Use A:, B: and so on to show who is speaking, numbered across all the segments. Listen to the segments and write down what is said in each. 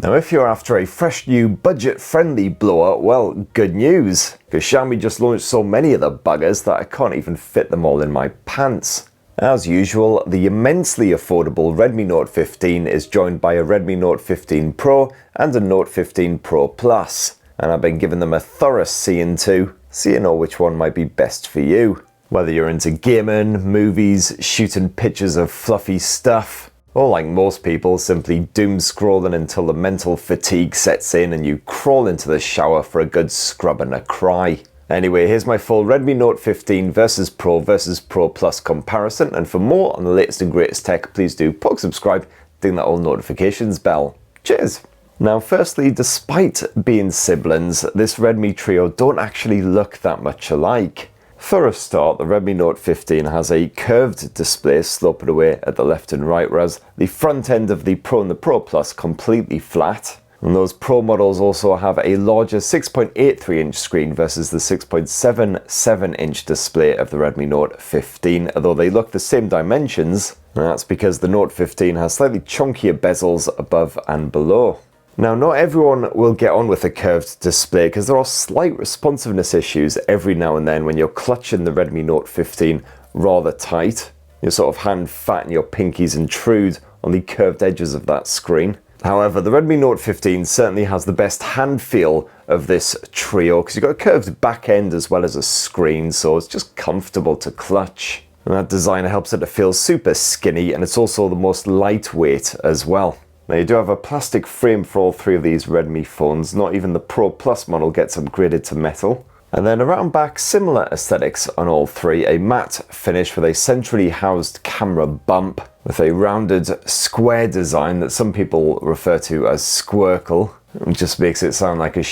A: Now if you're after a fresh new budget-friendly blower, well, good news, because Xiaomi just launched so many of the buggers that I can't even fit them all in my pants. As usual, the immensely affordable Redmi Note 15 is joined by a Redmi Note 15 Pro and a Note 15 Pro Plus, and I've been giving them a thorough see into, so you know which one might be best for you. Whether you're into gaming, movies, shooting pictures of fluffy stuff, or like most people, simply doom scrolling until the mental fatigue sets in and you crawl into the shower for a good scrub and a cry. Anyway, here's my full Redmi Note 15 versus Pro Plus comparison, and for more on the latest and greatest tech, please do poke subscribe, ding that old notifications bell. Cheers! Now firstly, despite being siblings, this Redmi trio don't actually look that much alike. For a start, the Redmi Note 15 has a curved display sloping away at the left and right, whereas the front end of the Pro and the Pro Plus completely flat. And those Pro models also have a larger 6.83 inch screen versus the 6.77 inch display of the Redmi Note 15, although they look the same dimensions, and that's because the Note 15 has slightly chunkier bezels above and below. Now, not everyone will get on with a curved display because there are slight responsiveness issues every now and then when you're clutching the Redmi Note 15 rather tight. Your sort of hand fat and your pinkies intrude on the curved edges of that screen. However, the Redmi Note 15 certainly has the best hand feel of this trio because you've got a curved back end as well as a screen, so it's just comfortable to clutch. And that design helps it to feel super skinny, and it's also the most lightweight as well. Now you do have a plastic frame for all three of these Redmi phones, not even the Pro Plus model gets upgraded to metal. And then around back, similar aesthetics on all three, a matte finish with a centrally housed camera bump with a rounded square design that some people refer to as Squircle. It just makes it sound like a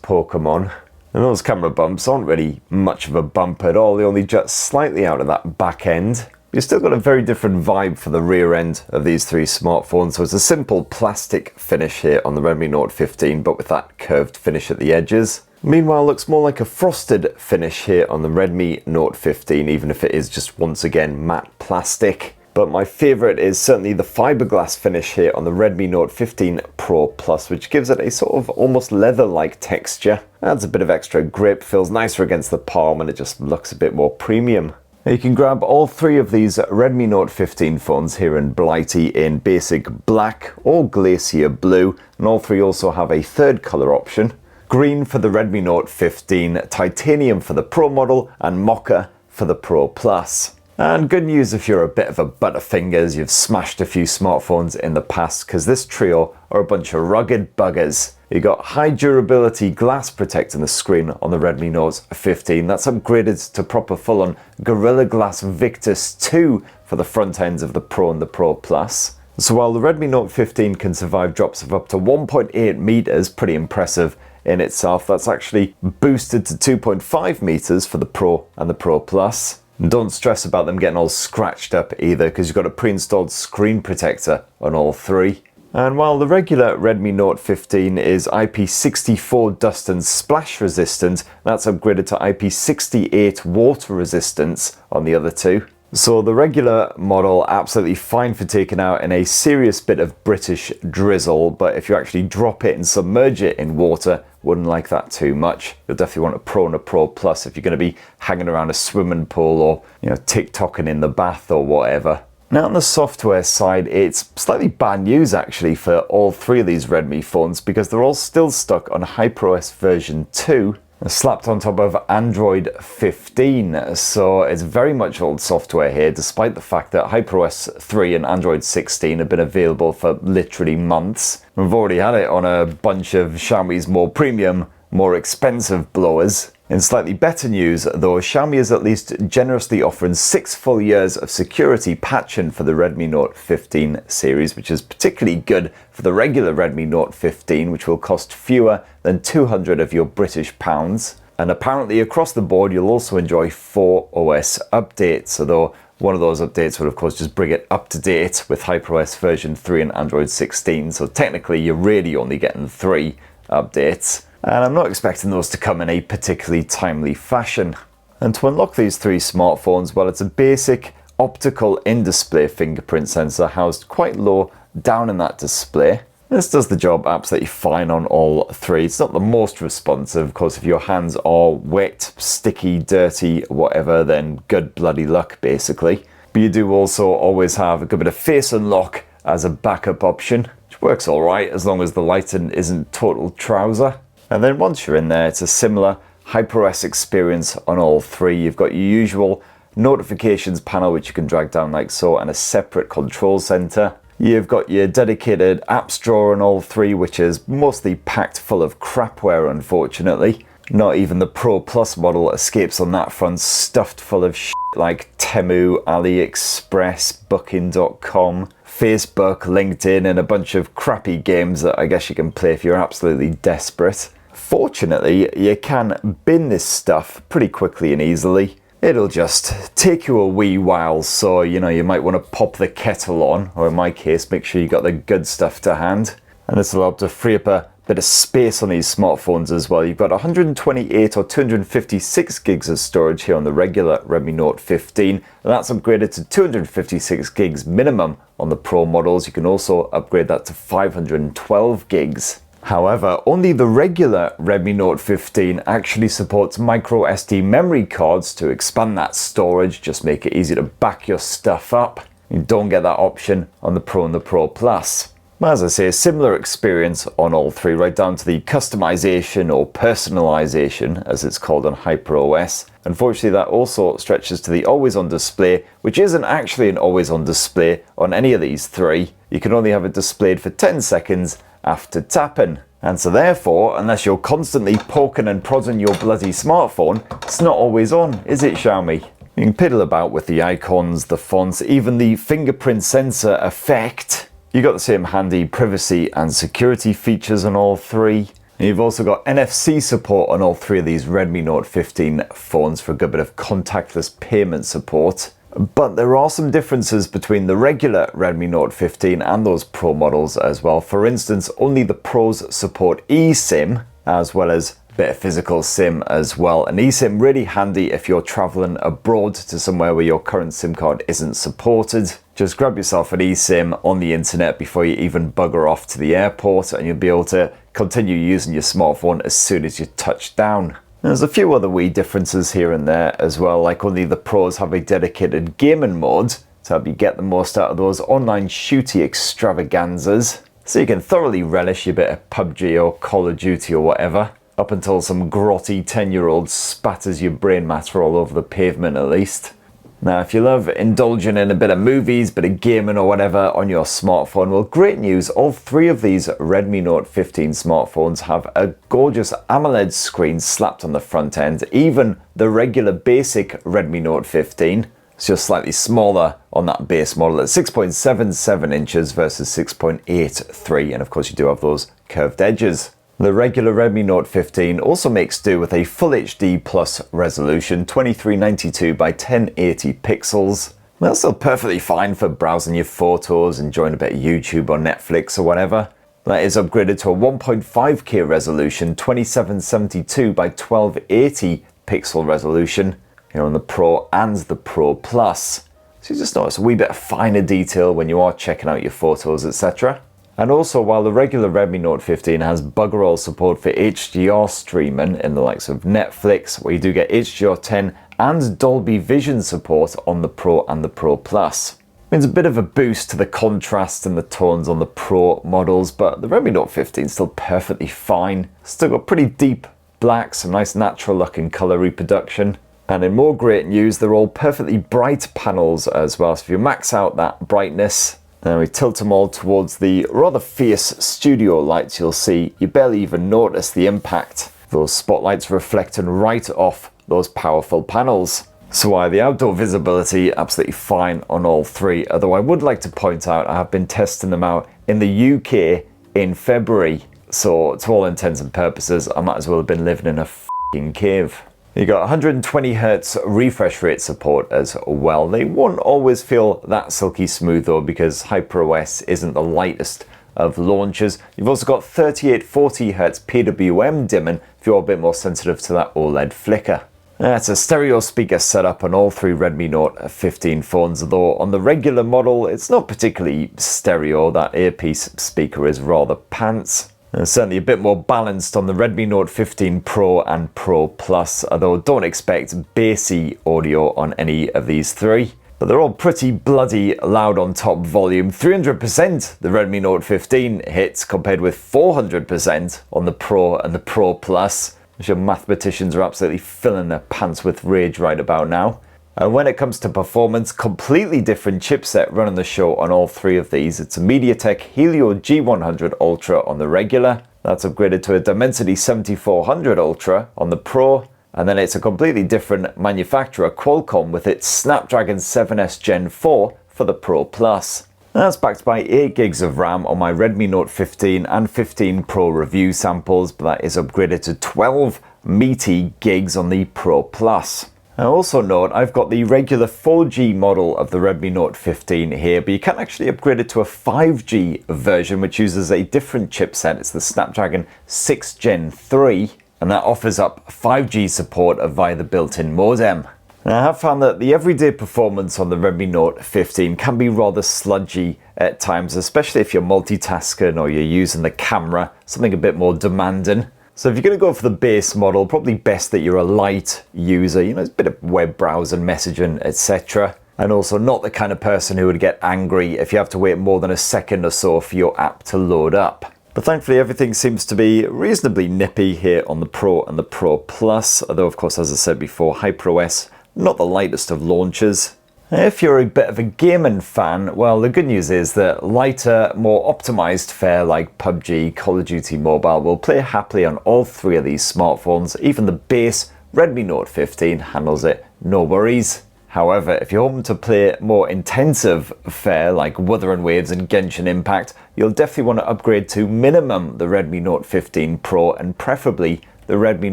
A: Pokemon. And those camera bumps aren't really much of a bump at all, they only jut slightly out of that back end. You've still got a very different vibe for the rear end of these three smartphones, so it's a simple plastic finish here on the Redmi Note 15, but with that curved finish at the edges. Meanwhile, looks more like a frosted finish here on the Redmi Note 15, even if it is just once again matte plastic. But my favourite is certainly the fiberglass finish here on the Redmi Note 15 Pro Plus, which gives it a sort of almost leather-like texture. Adds a bit of extra grip, feels nicer against the palm, and it just looks a bit more premium. You can grab all three of these Redmi Note 15 phones here in Blighty in basic black or glacier blue, and all three also have a third colour option. Green for the Redmi Note 15, titanium for the Pro model, and mocha for the Pro Plus. And good news if you're a bit of a butterfingers, you've smashed a few smartphones in the past, because this trio are a bunch of rugged buggers. You got high durability glass protecting the screen on the Redmi Note 15. That's upgraded to proper full-on Gorilla Glass Victus 2 for the front ends of the Pro and the Pro Plus. So while the Redmi Note 15 can survive drops of up to 1.8 meters, pretty impressive in itself, that's actually boosted to 2.5 meters for the Pro and the Pro Plus. And don't stress about them getting all scratched up either, because you've got a pre-installed screen protector on all three. And while the regular Redmi Note 15 is IP64 dust and splash resistant, that's upgraded to IP68 water resistance on the other two. So the regular model, absolutely fine for taking out in a serious bit of British drizzle, but if you actually drop it and submerge it in water, wouldn't like that too much. You'll definitely want a Pro and a Pro Plus if you're going to be hanging around a swimming pool or, TikToking in the bath or whatever. Now on the software side, it's slightly bad news actually for all three of these Redmi phones, because they're all still stuck on HyperOS version 2, slapped on top of Android 15. So it's very much old software here, despite the fact that HyperOS 3 and Android 16 have been available for literally months. We've already had it on a bunch of Xiaomi's more premium, more expensive blowers. In slightly better news, though, Xiaomi is at least generously offering 6 full years of security patching for the Redmi Note 15 series, which is particularly good for the regular Redmi Note 15, which will cost fewer than 200 of your British pounds. And apparently across the board, you'll also enjoy 4 OS updates, although one of those updates would of course just bring it up to date with HyperOS version 3 and Android 16, so technically you're really only getting 3 updates. And I'm not expecting those to come in a particularly timely fashion. And to unlock these 3 smartphones, well, it's a basic optical in-display fingerprint sensor housed quite low down in that display. This does the job absolutely fine on all three. It's not the most responsive. Of course, if your hands are wet, sticky, dirty, whatever, then good bloody luck, basically. But you do also always have a good bit of face unlock as a backup option, which works all right as long as the lighting isn't total trouser. And then once you're in there, it's a similar HyperOS experience on all three. You've got your usual notifications panel, which you can drag down like so, and a separate control center. You've got your dedicated apps drawer on all three, which is mostly packed full of crapware, unfortunately. Not even the Pro Plus model escapes on that front, stuffed full of shit like Temu, AliExpress, Booking.com, Facebook, LinkedIn, and a bunch of crappy games that I guess you can play if you're absolutely desperate. Fortunately, you can bin this stuff pretty quickly and easily. It'll just take you a wee while, so you might want to pop the kettle on, or in my case, make sure you got the good stuff to hand. And this will help to free up a bit of space on these smartphones as well. You've got 128 or 256 gigs of storage here on the regular Redmi Note 15, and that's upgraded to 256 gigs minimum on the Pro models. You can also upgrade that to 512 gigs. However, only the regular Redmi Note 15 actually supports micro SD memory cards to expand that storage, just make it easy to back your stuff up. You don't get that option on the Pro and the Pro Plus. As I say, a similar experience on all three, right down to the customization or personalization, as it's called on HyperOS. Unfortunately, that also stretches to the always-on display, which isn't actually an always-on display on any of these three. You can only have it displayed for 10 seconds after tapping. And so therefore, unless you're constantly poking and prodding your bloody smartphone, it's not always on, is it, Xiaomi? You can piddle about with the icons, the fonts, even the fingerprint sensor effect. You got the same handy privacy and security features on all three. And you've also got NFC support on all three of these Redmi Note 15 phones for a good bit of contactless payment support. But there are some differences between the regular Redmi Note 15 and those Pro models as well. For instance, only the Pros support eSIM, as well as a bit of physical SIM as well. An eSIM really handy if you're traveling abroad to somewhere where your current SIM card isn't supported. Just grab yourself an eSIM on the internet before you even bugger off to the airport, and you'll be able to continue using your smartphone as soon as you touch down. There's a few other wee differences here and there as well, like only the Pros have a dedicated gaming mode to help you get the most out of those online shooty extravaganzas, so you can thoroughly relish your bit of PUBG or Call of Duty or whatever, up until some grotty 10-year-old spatters your brain matter all over the pavement at least. Now, if you love indulging in a bit of movies, bit of gaming or whatever on your smartphone, well, great news. All three of these Redmi Note 15 smartphones have a gorgeous AMOLED screen slapped on the front end. Even the regular basic Redmi Note 15, it's just slightly smaller on that base model at 6.77 inches versus 6.83. And of course, you do have those curved edges. The regular Redmi Note 15 also makes do with a Full HD Plus resolution, 2392 by 1080 pixels. That's still perfectly fine for browsing your photos, enjoying a bit of YouTube or Netflix or whatever. That is upgraded to a 1.5K resolution, 2772 by 1280 pixel resolution here on the Pro and the Pro Plus. So you just notice a wee bit of finer detail when you are checking out your photos, etc. And also, while the regular Redmi Note 15 has bugger all support for HDR streaming in the likes of Netflix, where you do get HDR10 and Dolby Vision support on the Pro and the Pro Plus. It's a bit of a boost to the contrast and the tones on the Pro models, but the Redmi Note 15 is still perfectly fine. Still got pretty deep black, some nice natural looking colour reproduction. And in more great news, they're all perfectly bright panels as well, so if you max out that brightness, and we tilt them all towards the rather fierce studio lights, you'll see you barely even notice the impact. Those spotlights reflecting right off those powerful panels. So while the outdoor visibility absolutely fine on all three, although I would like to point out I have been testing them out in the UK in February. So to all intents and purposes, I might as well have been living in a f***ing cave. You got 120Hz refresh rate support as well. They won't always feel that silky smooth though, because HyperOS isn't the lightest of launchers. You've also got 3840Hz PWM dimming if you're a bit more sensitive to that OLED flicker. It's a stereo speaker setup on all three Redmi Note 15 phones, although on the regular model it's not particularly stereo. That earpiece speaker is rather pants. Certainly a bit more balanced on the Redmi Note 15 Pro and Pro Plus, although don't expect bassy audio on any of these three. But they're all pretty bloody loud on top volume. 300% the Redmi Note 15 hits compared with 400% on the Pro and the Pro Plus. I'm sure mathematicians are absolutely filling their pants with rage right about now. And when it comes to performance, completely different chipset running the show on all three of these. It's a MediaTek Helio G100 Ultra on the regular. That's upgraded to a Dimensity 7400 Ultra on the Pro. And then it's a completely different manufacturer, Qualcomm, with its Snapdragon 7S Gen 4 for the Pro Plus. That's backed by 8 gigs of RAM on my Redmi Note 15 and 15 Pro review samples, but that is upgraded to 12 meaty gigs on the Pro Plus. I also note I've got the regular 4G model of the Redmi Note 15 here, but you can actually upgrade it to a 5G version which uses a different chipset. It's the Snapdragon 6 Gen 3, and that offers up 5G support via the built-in modem. Now, I have found that the everyday performance on the Redmi Note 15 can be rather sludgy at times, especially if you're multitasking or you're using the camera, something a bit more demanding. So if you're going to go for the base model, probably best that you're a light user, you know, it's a bit of web browsing, messaging, etc. And also not the kind of person who would get angry if you have to wait more than a second or so for your app to load up. But thankfully everything seems to be reasonably nippy here on the Pro and the Pro Plus, although of course, as I said before, HyperOS, not the lightest of launchers. If you're a bit of a gaming fan, well, the good news is that lighter, more optimized fare like PUBG, Call of Duty Mobile will play happily on all three of these smartphones. Even the base Redmi Note 15 handles it, no worries. However, if you're hoping to play more intensive fare like Wuthering Waves and Genshin Impact, you'll definitely want to upgrade to minimum the Redmi Note 15 Pro and preferably the Redmi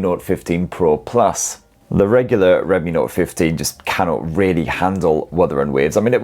A: Note 15 Pro Plus. The regular Redmi Note 15 just cannot really handle Wuthering Waves. I mean, it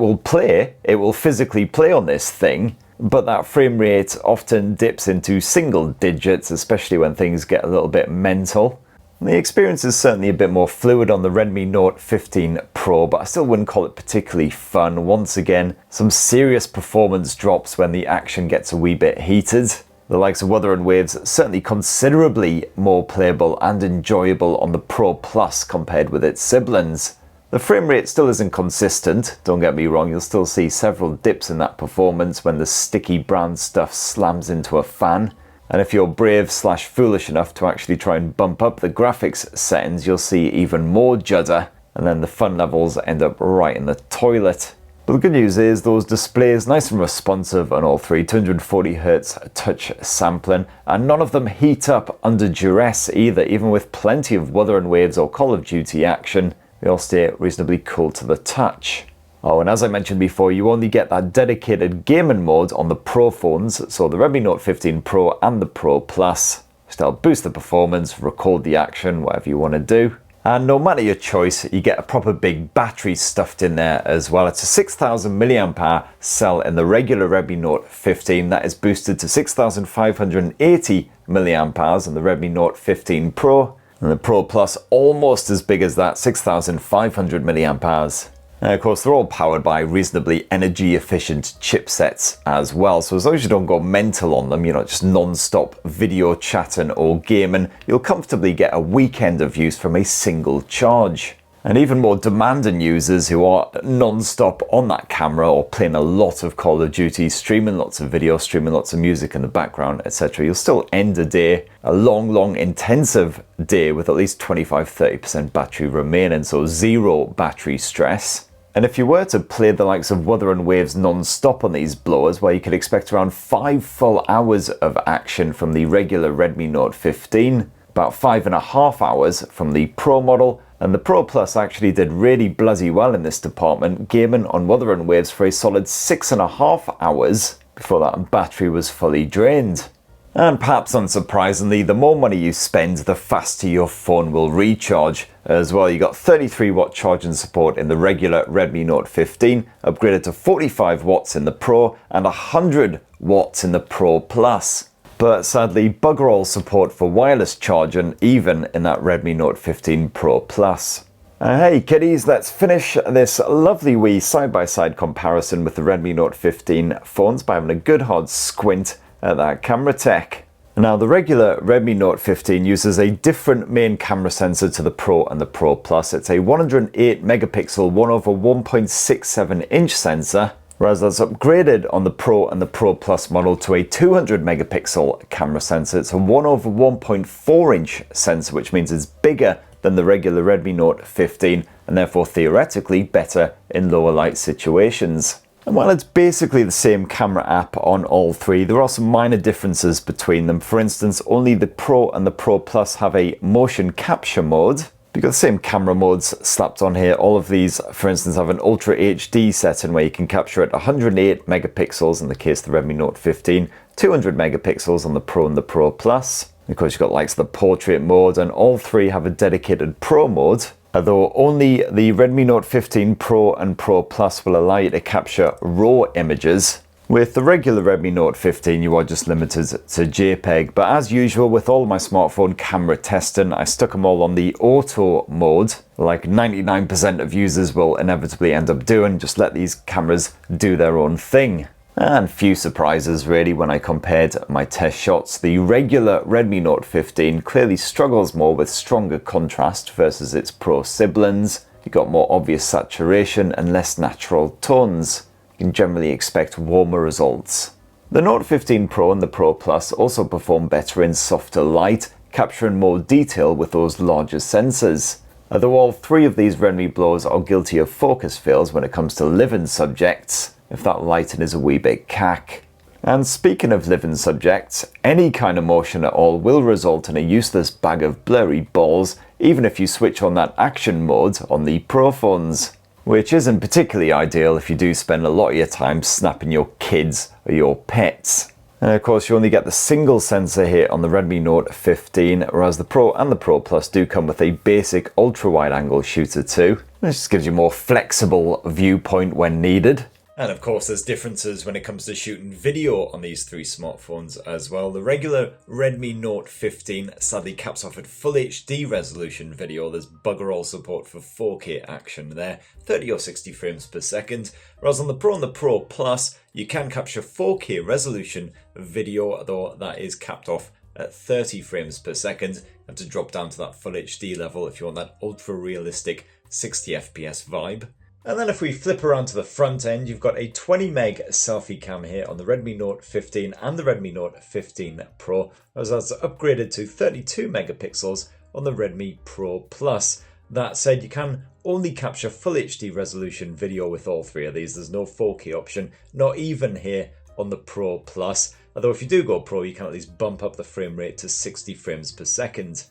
A: will physically play on this thing, but that frame rate often dips into single digits, especially when things get a little bit mental. The experience is certainly a bit more fluid on the Redmi Note 15 Pro, but I still wouldn't call it particularly fun. Once again, some serious performance drops when the action gets a wee bit heated. The likes of Wuthering Waves certainly considerably more playable and enjoyable on the Pro Plus compared with its siblings. The frame rate still isn't consistent, don't get me wrong, you'll still see several dips in that performance when the sticky brown stuff slams into a fan. And if you're brave/foolish enough to actually try and bump up the graphics settings, you'll see even more judder, and then the fun levels end up right in the toilet. But the good news is those displays nice and responsive on all three, 240Hz touch sampling, and none of them heat up under duress either. Even with plenty of Wuthering Waves or Call of Duty action, they all stay reasonably cool to the touch. Oh, and as I mentioned before, you only get that dedicated gaming mode on the Pro phones, so the Redmi Note 15 Pro and the Pro Plus. Still boost the performance, record the action, whatever you want to do. And no matter your choice, you get a proper big battery stuffed in there as well. It's a 6000 mAh cell in the regular Redmi Note 15. That is boosted to 6580 mAh in the Redmi Note 15 Pro. And the Pro Plus almost as big as that, 6500 mAh. And of course, they're all powered by reasonably energy efficient chipsets as well. So as long as you don't go mental on them, you're not just non-stop video chatting or gaming, you'll comfortably get a weekend of use from a single charge. And even more demanding users who are non-stop on that camera or playing a lot of Call of Duty, streaming lots of video, streaming lots of music in the background, etc., you'll still end a day, a long, intensive day with at least 25-30% battery remaining, so zero battery stress. And if you were to play the likes of Wuthering Waves non-stop on these blowers, where you could expect around 5 full hours of action from the regular Redmi Note 15, about 5.5 hours from the Pro model, and the Pro Plus actually did really bloody well in this department, gaming on Wuthering Waves for a solid 6.5 hours before that battery was fully drained. And perhaps unsurprisingly, the more money you spend, the faster your phone will recharge. As well, you got 33 watt charging support in the regular Redmi Note 15, upgraded to 45 watts in the Pro and 100 watts in the Pro Plus. but sadly bugger all support for wireless charging even in that Redmi Note 15 Pro Plus. Hey kiddies, let's finish this lovely wee side-by-side comparison with the Redmi Note 15 phones by having a good hard squint at that camera tech. Now the regular Redmi Note 15 uses a different main camera sensor to the Pro and the Pro Plus. It's a 108 megapixel 1/1.67 inch sensor, whereas that's upgraded on the Pro and the Pro Plus model to a 200 megapixel camera sensor. It's a 1/1.4 inch sensor, which means it's bigger than the regular Redmi Note 15 and therefore theoretically better in lower light situations. And while it's basically the same camera app on all three, there are some minor differences between them. For instance, only the Pro and the Pro Plus have a motion capture mode. You've got the same camera modes slapped on here. All of these, for instance, have an Ultra HD setting where you can capture at 108 megapixels in the case of the Redmi Note 15, 200 megapixels on the Pro and the Pro Plus. Of course, you've got likes of the portrait mode, and all three have a dedicated Pro mode, although only the Redmi Note 15 Pro and Pro Plus will allow you to capture RAW images. With the regular Redmi Note 15, you are just limited to JPEG, but as usual with all of my smartphone camera testing, I stuck them all on the auto mode, like 99% of users will inevitably end up doing. Just let these cameras do their own thing. And few surprises really when I compared my test shots. The regular Redmi Note 15 clearly struggles more with stronger contrast versus its Pro siblings. You've got more obvious saturation and less natural tones. You can generally expect warmer results. The Note 15 Pro and the Pro Plus also perform better in softer light, capturing more detail with those larger sensors. Although all three of these Redmi blowers are guilty of focus fails when it comes to living subjects, if that lighting is a wee bit cack. And speaking of living subjects, any kind of motion at all will result in a useless bag of blurry balls, even if you switch on that action mode on the Pro phones, which isn't particularly ideal if you do spend a lot of your time snapping your kids or your pets. And of course you only get the single sensor here on the Redmi Note 15, whereas the Pro and the Pro Plus do come with a basic ultra-wide angle shooter too. This just gives you a more flexible viewpoint when needed. And of course there's differences when it comes to shooting video on these three smartphones as well. The regular Redmi Note 15 sadly caps off at full HD resolution video. There's bugger all support for 4K action there, 30 or 60 frames per second. Whereas on the Pro and the Pro Plus, you can capture 4K resolution video, though that is capped off at 30 frames per second. You have to drop down to that full HD level if you want that ultra realistic 60 FPS vibe. And then if we flip around to the front end, you've got a 20 meg selfie cam here on the Redmi Note 15 and the Redmi Note 15 Pro, as that's upgraded to 32 megapixels on the Redmi Pro Plus. That said, you can only capture full HD resolution video with all three of these. There's no 4K option, not even here on the Pro Plus. Although if you do go Pro, you can at least bump up the frame rate to 60 frames per second.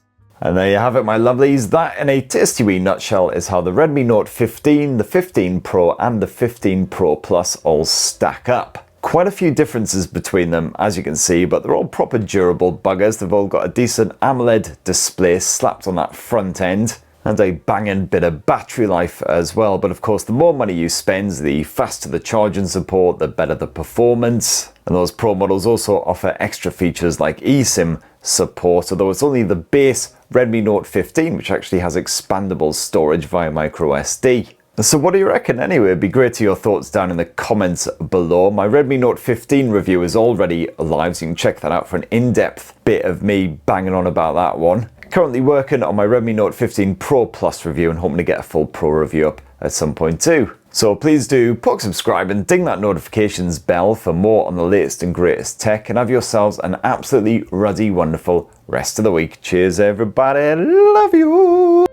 A: And there you have it, my lovelies. That in a tasty wee nutshell is how the Redmi Note 15, the 15 Pro and the 15 Pro Plus all stack up. Quite a few differences between them, as you can see, but they're all proper durable buggers. They've all got a decent AMOLED display slapped on that front end, and a banging bit of battery life as well. But of course, the more money you spend, the faster the charging support, the better the performance. And those Pro models also offer extra features like eSIM support, although it's only the base Redmi Note 15 which actually has expandable storage via microSD. So what do you reckon anyway? It'd be great to hear your thoughts down in the comments below. My Redmi Note 15 review is already live, so you can check that out for an in-depth bit of me banging on about that one. Currently working on my Redmi Note 15 Pro Plus review and hoping to get a full Pro review up at some point too. So please do poke subscribe and ding that notifications bell for more on the latest and greatest tech, and have yourselves an absolutely ruddy wonderful rest of the week. Cheers everybody, love you!